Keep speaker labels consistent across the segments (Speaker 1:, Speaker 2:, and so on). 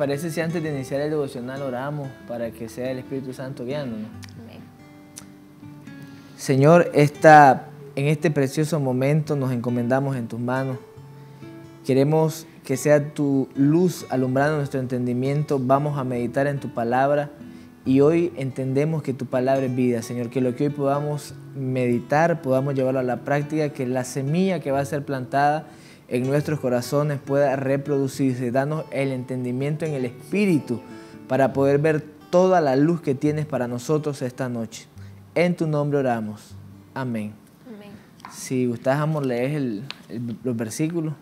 Speaker 1: parece si antes de iniciar el devocional oramos para que sea el Espíritu Santo guiándonos?
Speaker 2: Amén.
Speaker 1: Señor, en este precioso momento nos encomendamos en tus manos. Queremos que sea tu luz alumbrando nuestro entendimiento. Vamos a meditar en tu palabra y hoy entendemos que tu palabra es vida, Señor. Que lo que hoy podamos meditar, podamos llevarlo a la práctica, que la semilla que va a ser plantada en nuestros corazones pueda reproducirse. Danos el entendimiento en el Espíritu para poder ver toda la luz que tienes para nosotros esta noche. En tu nombre oramos. Amén.
Speaker 2: Amén.
Speaker 1: Si gustas, amor, lees los versículos.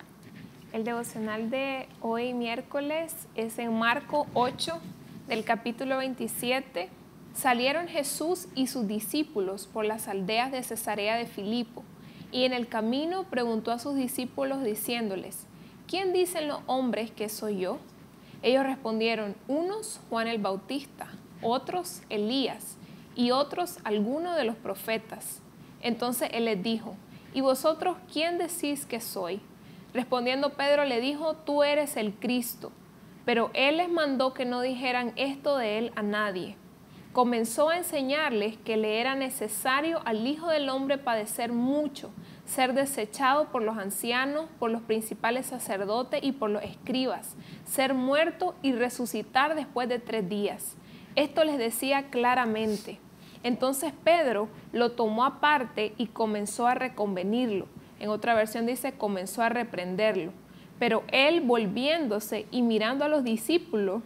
Speaker 2: El devocional de hoy miércoles es en Marcos 8, del capítulo 27. Salieron Jesús y sus discípulos por las aldeas de Cesarea de Filipo, y en el camino preguntó a sus discípulos diciéndoles: ¿quién dicen los hombres que soy yo? Ellos respondieron: unos Juan el Bautista, otros Elías, y otros alguno de los profetas. Entonces él les dijo: ¿y vosotros quién decís que soy? Respondiendo Pedro le dijo: tú eres el Cristo. Pero él les mandó que no dijeran esto de él a nadie. Comenzó a enseñarles que le era necesario al Hijo del Hombre padecer mucho, ser desechado por los ancianos, por los principales sacerdotes y por los escribas, ser muerto y resucitar después de 3 días. Esto les decía claramente. Entonces Pedro lo tomó aparte y comenzó a reconvenirlo. En otra versión dice, comenzó a reprenderlo. Pero él, volviéndose y mirando a los discípulos,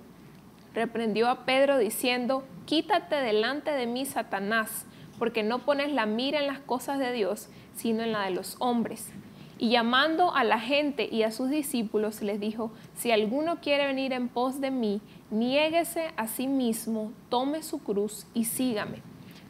Speaker 2: reprendió a Pedro diciendo: quítate delante de mí, Satanás, porque no pones la mira en las cosas de Dios, sino en la de los hombres. Y llamando a la gente y a sus discípulos, les dijo: si alguno quiere venir en pos de mí, niéguese a sí mismo, tome su cruz y sígame.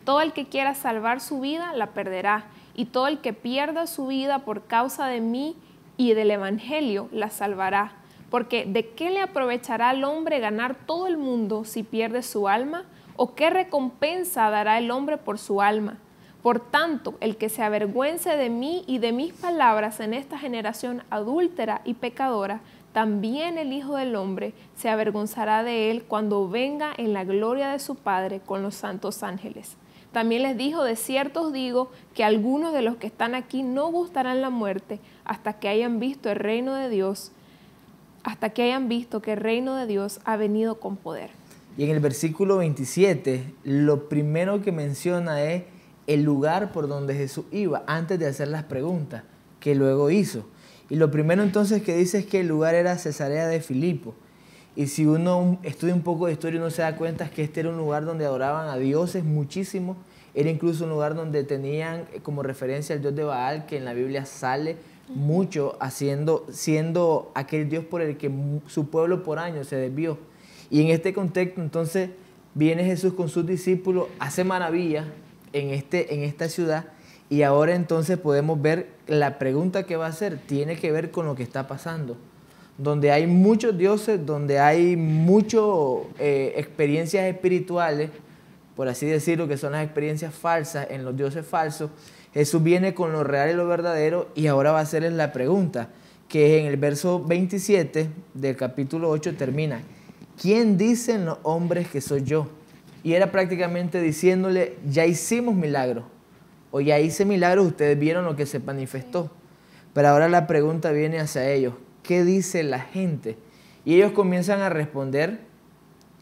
Speaker 2: Todo el que quiera salvar su vida, la perderá, y todo el que pierda su vida por causa de mí y del Evangelio, la salvará. Porque ¿de qué le aprovechará al hombre ganar todo el mundo si pierde su alma? ¿O qué recompensa dará el hombre por su alma? Por tanto, el que se avergüence de mí y de mis palabras en esta generación adúltera y pecadora, también el Hijo del Hombre se avergonzará de él cuando venga en la gloria de su Padre con los santos ángeles. También les dijo: de cierto os digo que algunos de los que están aquí no gustarán la muerte hasta que hayan visto el reino de Dios, hasta que hayan visto que el reino de Dios ha venido con poder.
Speaker 1: Y en el versículo 27, lo primero que menciona es el lugar por donde Jesús iba antes de hacer las preguntas que luego hizo. Y lo primero entonces que dice es que el lugar era Cesarea de Filipo. Y si uno estudia un poco de historia, uno se da cuenta que este era un lugar donde adoraban a dioses muchísimo. Era incluso un lugar donde tenían como referencia al dios de Baal, que en la Biblia sale mucho, siendo aquel dios por el que su pueblo por años se desvió. Y en este contexto entonces viene Jesús con sus discípulos, hace maravillas en esta ciudad, y ahora entonces podemos ver la pregunta que va a hacer, tiene que ver con lo que está pasando. Donde hay muchos dioses, donde hay muchas experiencias espirituales, por así decirlo, que son las experiencias falsas en los dioses falsos, Jesús viene con lo real y lo verdadero, y ahora va a hacerles la pregunta, que en el verso 27 del capítulo 8 termina: ¿quién dicen los hombres que soy yo? Y era prácticamente diciéndole: ya hicimos milagros, o ya hice milagros, ustedes vieron lo que se manifestó. Pero ahora la pregunta viene hacia ellos: ¿qué dice la gente? Y ellos comienzan a responder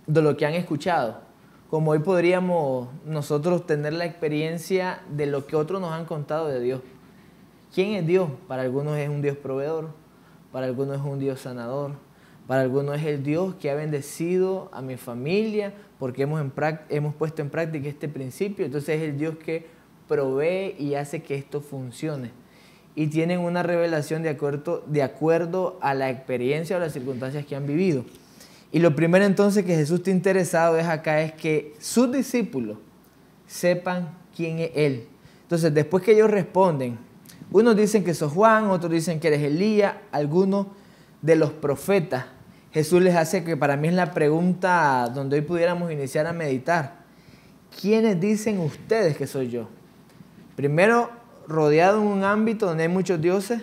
Speaker 1: de lo que han escuchado. Como hoy podríamos nosotros tener la experiencia de lo que otros nos han contado de Dios. ¿Quién es Dios? Para algunos es un Dios proveedor, para algunos es un Dios sanador, para algunos es el Dios que ha bendecido a mi familia porque hemos puesto en práctica este principio. Entonces es el Dios que provee y hace que esto funcione. Y tienen una revelación de acuerdo a la experiencia o las circunstancias que han vivido. Y lo primero entonces que Jesús está interesado es que sus discípulos sepan quién es Él. Entonces, después que ellos responden, unos dicen que sos Juan, otros dicen que eres Elías, algunos de los profetas, Jesús les hace, que para mí es la pregunta donde hoy pudiéramos iniciar a meditar: ¿quiénes dicen ustedes que soy yo? Primero, rodeado en un ámbito donde hay muchos dioses,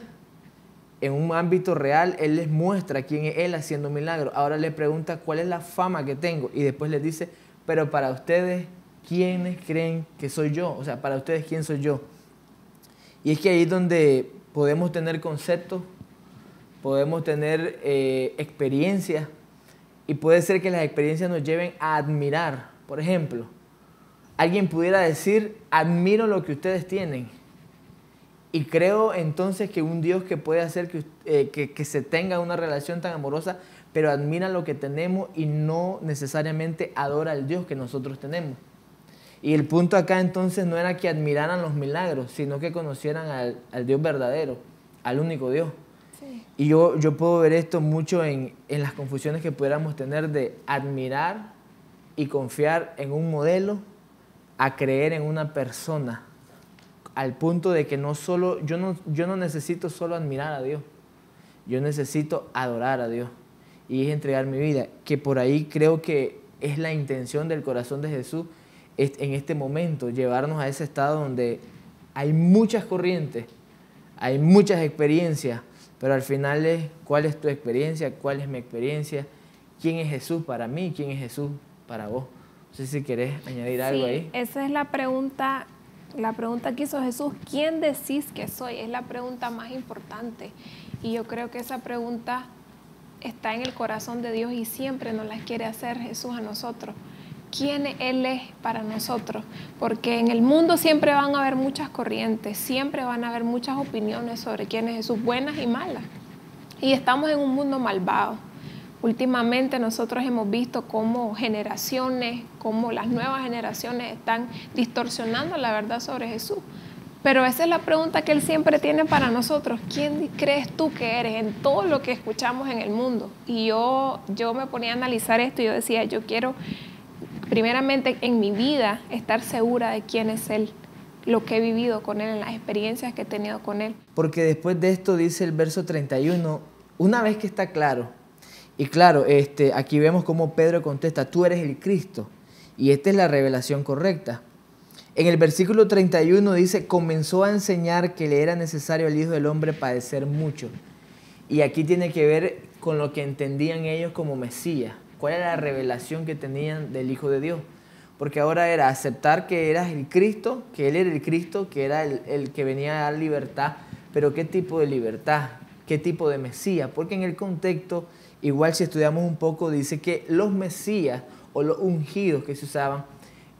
Speaker 1: en un ámbito real, Él les muestra quién es Él haciendo milagros. Ahora les pregunta cuál es la fama que tengo y después les dice, pero para ustedes, ¿quiénes creen que soy yo? O sea, para ustedes, ¿quién soy yo? Y es que ahí es donde podemos tener conceptos, podemos tener experiencias, y puede ser que las experiencias nos lleven a admirar. Por ejemplo, alguien pudiera decir, admiro lo que ustedes tienen. Y creo entonces que un Dios que puede hacer que se tenga una relación tan amorosa, pero admira lo que tenemos y no necesariamente adora al Dios que nosotros tenemos. Y el punto acá entonces no era que admiraran los milagros, sino que conocieran al Dios verdadero, al único Dios.
Speaker 2: Sí.
Speaker 1: Y yo puedo ver esto mucho en las confusiones que pudiéramos tener de admirar y confiar en un modelo a creer en una persona, al punto de que yo no necesito solo admirar a Dios, yo necesito adorar a Dios y es entregar mi vida, que por ahí creo que es la intención del corazón de Jesús en este momento, llevarnos a ese estado donde hay muchas corrientes, hay muchas experiencias, pero al final es cuál es tu experiencia, cuál es mi experiencia, quién es Jesús para mí, quién es Jesús para vos. No sé si querés añadir algo ahí.
Speaker 2: Esa es la pregunta que hizo Jesús, ¿quién decís que soy? Es la pregunta más importante y yo creo que esa pregunta está en el corazón de Dios y siempre nos la quiere hacer Jesús a nosotros. ¿Quién Él es para nosotros? Porque en el mundo siempre van a haber muchas corrientes, siempre van a haber muchas opiniones sobre quién es Jesús, buenas y malas. Y estamos en un mundo malvado. Últimamente nosotros hemos visto cómo cómo las nuevas generaciones están distorsionando la verdad sobre Jesús. Pero esa es la pregunta que Él siempre tiene para nosotros. ¿Quién crees tú que eres en todo lo que escuchamos en el mundo? Y yo me ponía a analizar esto y yo decía, yo quiero primeramente en mi vida estar segura de quién es Él, lo que he vivido con Él, en las experiencias que he tenido con Él.
Speaker 1: Porque después de esto dice el verso 31, una vez que está claro, y claro, aquí vemos cómo Pedro contesta, tú eres el Cristo, y esta es la revelación correcta. En el versículo 31 dice, comenzó a enseñar que le era necesario al Hijo del Hombre padecer mucho. Y aquí tiene que ver con lo que entendían ellos como Mesías. ¿Cuál era la revelación que tenían del Hijo de Dios? Porque ahora era aceptar que eras el Cristo, que Él era el Cristo, que era el que venía a dar libertad. Pero ¿qué tipo de libertad? ¿Qué tipo de Mesías? Porque en el contexto, igual si estudiamos un poco, dice que los Mesías o los ungidos que se usaban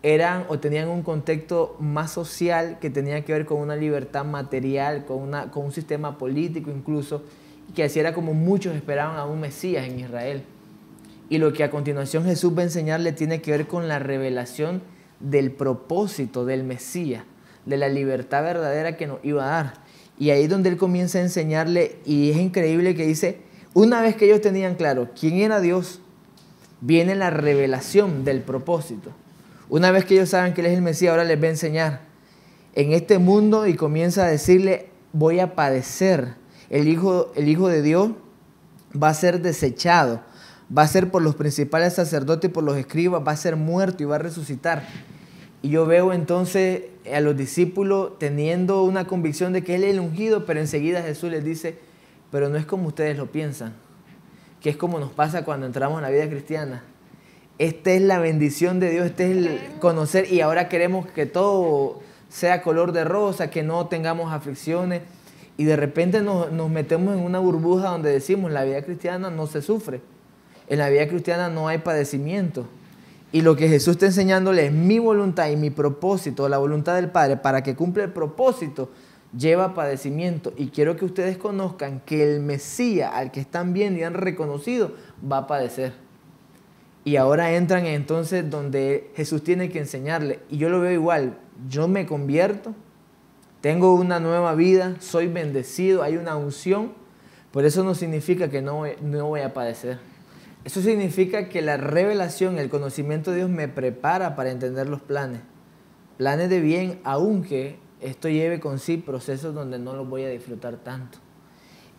Speaker 1: eran o tenían un contexto más social que tenía que ver con una libertad material, con un sistema político incluso, que así era como muchos esperaban a un Mesías en Israel. Y lo que a continuación Jesús va a enseñarle tiene que ver con la revelación del propósito del Mesías, de la libertad verdadera que nos iba a dar. Y ahí es donde Él comienza a enseñarle, y es increíble que dice, una vez que ellos tenían claro quién era Dios, viene la revelación del propósito. Una vez que ellos saben que Él es el Mesías, ahora les va a enseñar en este mundo y comienza a decirle, voy a padecer. El Hijo de Dios va a ser desechado, va a ser por los principales sacerdotes y por los escribas, va a ser muerto y va a resucitar. Y yo veo entonces a los discípulos teniendo una convicción de que Él es el ungido, pero enseguida Jesús les dice, pero no es como ustedes lo piensan, que es como nos pasa cuando entramos en la vida cristiana. Esta es la bendición de Dios, este es el conocer, y ahora queremos que todo sea color de rosa, que no tengamos aflicciones, y de repente nos metemos en una burbuja donde decimos, la vida cristiana no se sufre, en la vida cristiana no hay padecimiento. Y lo que Jesús está enseñándole es mi voluntad y mi propósito, la voluntad del Padre, para que cumpla el propósito, lleva padecimiento. Y quiero que ustedes conozcan que el Mesías, al que están viendo y han reconocido, va a padecer. Y ahora entran entonces donde Jesús tiene que enseñarle. Y yo lo veo igual, yo me convierto, tengo una nueva vida, soy bendecido, hay una unción, pero eso no significa que no voy a padecer. Eso significa que la revelación, el conocimiento de Dios me prepara para entender los planes de bien, aunque esto lleve con sí procesos donde no los voy a disfrutar tanto.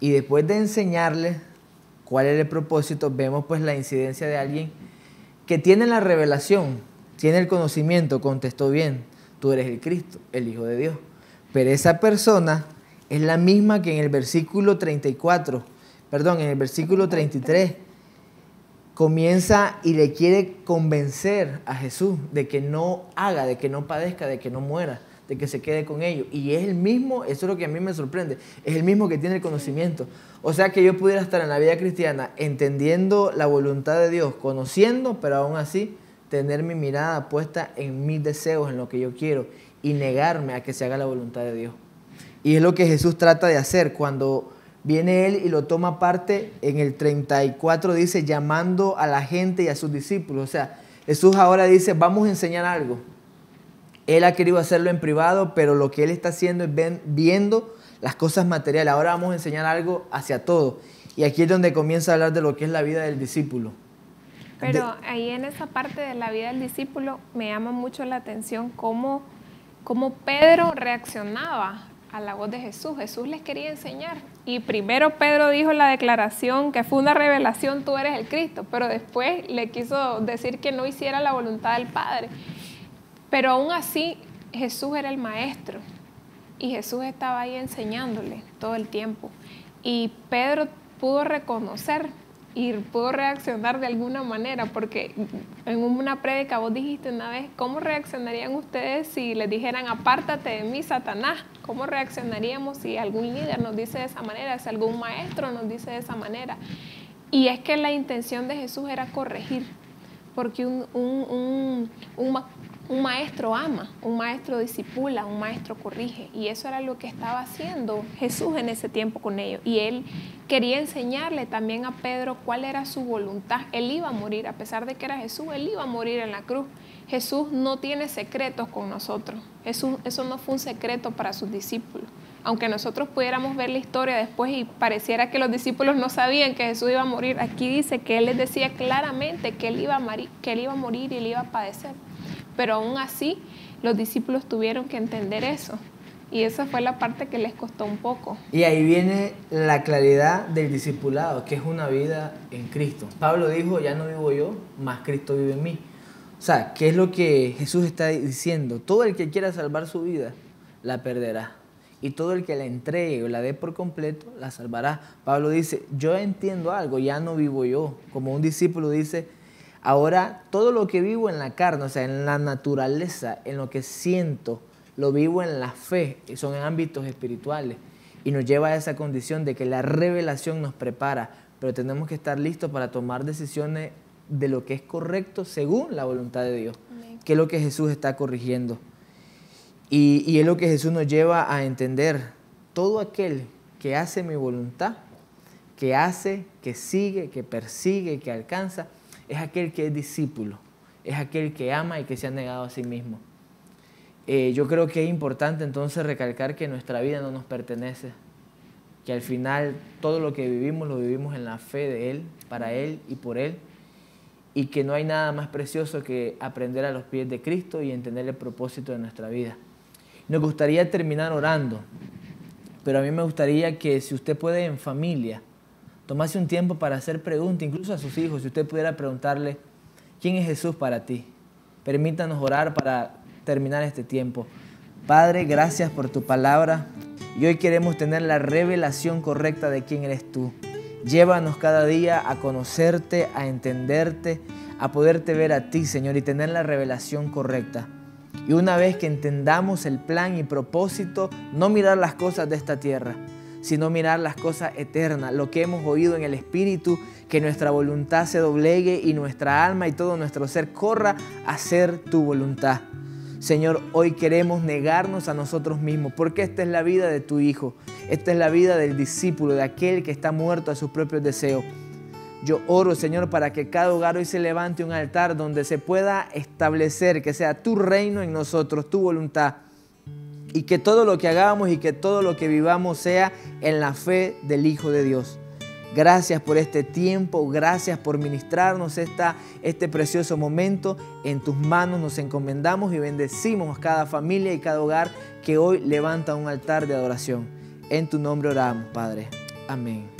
Speaker 1: Y después de enseñarles cuál es el propósito, vemos pues la incidencia de alguien que tiene la revelación, tiene el conocimiento, contestó bien, tú eres el Cristo, el Hijo de Dios. Pero esa persona Es la misma que en el versículo 34, perdón, en el versículo 33. Comienza y le quiere convencer a Jesús de que no haga, de que no padezca, de que no muera, de que se quede con ellos. Y es el mismo, eso es lo que a mí me sorprende, es el mismo que tiene el conocimiento. O sea que yo pudiera estar en la vida cristiana entendiendo la voluntad de Dios, conociendo, pero aún así tener mi mirada puesta en mis deseos, en lo que yo quiero y negarme a que se haga la voluntad de Dios. Y es lo que Jesús trata de hacer cuando viene Él y lo toma parte. En el 34 dice, llamando a la gente y a sus discípulos. O sea, Jesús ahora dice, vamos a enseñar algo. Él ha querido hacerlo en privado, pero lo que Él está haciendo es viendo las cosas materiales. Ahora vamos a enseñar algo hacia todos. Y aquí es donde comienza a hablar de lo que es la vida del discípulo.
Speaker 2: Pero ahí en esa parte de la vida del discípulo me llama mucho la atención cómo Pedro reaccionaba a la voz de Jesús. Jesús les quería enseñar. Y primero Pedro dijo la declaración que fue una revelación, tú eres el Cristo. Pero después le quiso decir que no hiciera la voluntad del Padre. Pero aún así Jesús era el maestro. Y Jesús estaba ahí enseñándole todo el tiempo. Y Pedro pudo reconocer y pudo reaccionar de alguna manera, porque en una prédica vos dijiste una vez, ¿cómo reaccionarían ustedes si les dijeran, apártate de mí, Satanás? ¿Cómo reaccionaríamos si algún líder nos dice de esa manera, si algún maestro nos dice de esa manera? Y es que la intención de Jesús era corregir, porque un maestro ama, un maestro discipula, un maestro corrige, y eso era lo que estaba haciendo Jesús en ese tiempo con ellos. Y Él quería enseñarle también a Pedro cuál era su voluntad. Él iba a morir, a pesar de que era Jesús, Él iba a morir en la cruz. Jesús no tiene secretos con nosotros. Eso no fue un secreto para sus discípulos. Aunque nosotros pudiéramos ver la historia después y pareciera que los discípulos no sabían que Jesús iba a morir, aquí dice que Él les decía claramente que Él iba a morir y Él iba a padecer. Pero aún así, los discípulos tuvieron que entender eso. Y esa fue la parte que les costó un poco.
Speaker 1: Y ahí viene la claridad del discipulado, que es una vida en Cristo. Pablo dijo, ya no vivo yo, mas Cristo vive en mí. O sea, ¿qué es lo que Jesús está diciendo? Todo el que quiera salvar su vida, la perderá. Y todo el que la entregue o la dé por completo, la salvará. Pablo dice, yo entiendo algo, ya no vivo yo. Como un discípulo dice, ahora todo lo que vivo en la carne, o sea, en la naturaleza, en lo que siento, lo vivo en la fe, y son en ámbitos espirituales. Y nos lleva a esa condición de que la revelación nos prepara, pero tenemos que estar listos para tomar decisiones de lo que es correcto según la voluntad de Dios, que es lo que Jesús está corrigiendo. Y es lo que Jesús nos lleva a entender. Todo aquel que hace mi voluntad, que hace, que sigue, que persigue, que alcanza, es aquel que es discípulo, es aquel que ama y que se ha negado a sí mismo. Yo creo que es importante entonces recalcar que nuestra vida no nos pertenece, que al final todo lo que vivimos lo vivimos en la fe de Él, para Él y por Él, y que no hay nada más precioso que aprender a los pies de Cristo y entender el propósito de nuestra vida. Nos gustaría terminar orando, pero a mí me gustaría que si usted puede en familia, tomase un tiempo para hacer preguntas, incluso a sus hijos, si usted pudiera preguntarle, ¿quién es Jesús para ti? Permítanos orar para terminar este tiempo. Padre, gracias por tu palabra y hoy queremos tener la revelación correcta de quién eres tú. Llévanos cada día a conocerte, a entenderte, a poderte ver a ti, Señor, y tener la revelación correcta. Y una vez que entendamos el plan y propósito, no mirar las cosas de esta tierra, sino mirar las cosas eternas, lo que hemos oído en el Espíritu, que nuestra voluntad se doblegue y nuestra alma y todo nuestro ser corra a hacer tu voluntad. Señor, hoy queremos negarnos a nosotros mismos, porque esta es la vida de tu Hijo, esta es la vida del discípulo, de aquel que está muerto a sus propios deseos. Yo oro, Señor, para que cada hogar hoy se levante un altar donde se pueda establecer que sea tu reino en nosotros, tu voluntad, y que todo lo que hagamos y que todo lo que vivamos sea en la fe del Hijo de Dios. Gracias por este tiempo, gracias por ministrarnos este precioso momento. En tus manos nos encomendamos y bendecimos cada familia y cada hogar que hoy levanta un altar de adoración. En tu nombre oramos, Padre. Amén.